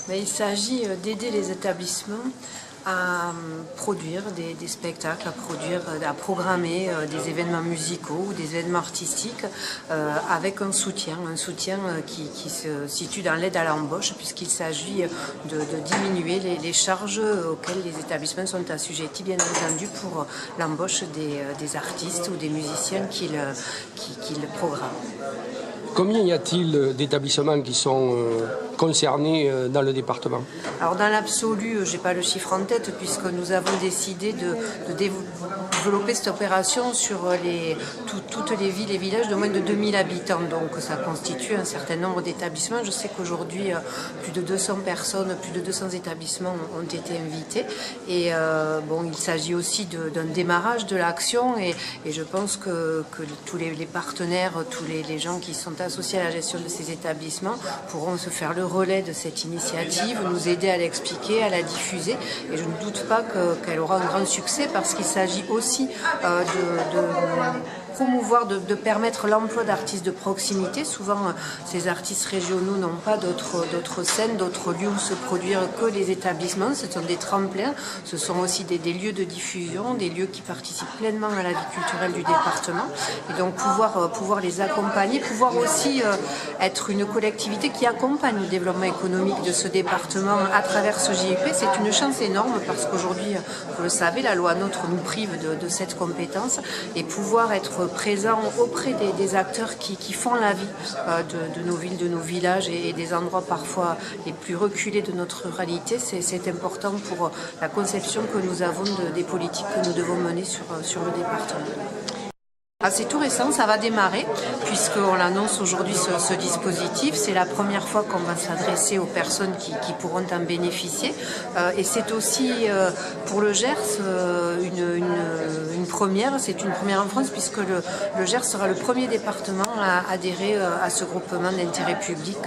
Mais il s'agit d'aider les établissements à produire des spectacles, à programmer des événements musicaux ou des événements artistiques avec un soutien qui se situe dans l'aide à l'embauche, puisqu'il s'agit de diminuer les charges auxquelles les établissements sont assujettis, bien entendu, pour l'embauche des artistes ou des musiciens qui le programment. Combien y a-t-il d'établissements qui sont concernés dans le département? Alors dans l'absolu, je n'ai pas le chiffre en tête puisque nous avons décidé de développer cette opération sur toutes les villes et villages de moins de 2000 habitants. Donc ça constitue un certain nombre d'établissements. Je sais qu'aujourd'hui, plus de 200 personnes, plus de 200 établissements ont été invités. Et il s'agit aussi d'un démarrage de l'action et je pense que tous les partenaires, tous les gens qui sont associés à la gestion de ces établissements pourront se faire le relais de cette initiative, nous aider à l'expliquer, à la diffuser. Et je ne doute pas qu'elle aura un grand succès parce qu'il s'agit aussi de promouvoir, de permettre l'emploi d'artistes de proximité. Souvent, ces artistes régionaux n'ont pas d'autres scènes, d'autres lieux où se produire que les établissements. Ce sont des tremplins, ce sont aussi des lieux de diffusion, des lieux qui participent pleinement à la vie culturelle du département. Et donc pouvoir les accompagner, pouvoir aussi être une collectivité qui accompagne le développement économique de ce département à travers ce JIP, c'est une chance énorme parce qu'aujourd'hui, vous le savez, la loi NOTRe nous prive de cette compétence et pouvoir être présent auprès des acteurs qui font la vie de nos villes, de nos villages et des endroits parfois les plus reculés de notre ruralité, c'est important pour la conception que nous avons des politiques que nous devons mener sur le département. C'est tout récent, ça va démarrer puisqu'on annonce aujourd'hui ce dispositif. C'est la première fois qu'on va s'adresser aux personnes qui pourront en bénéficier. Et c'est aussi pour le Gers une première. C'est une première en France puisque le Gers sera le premier département à adhérer à ce groupement d'intérêt public.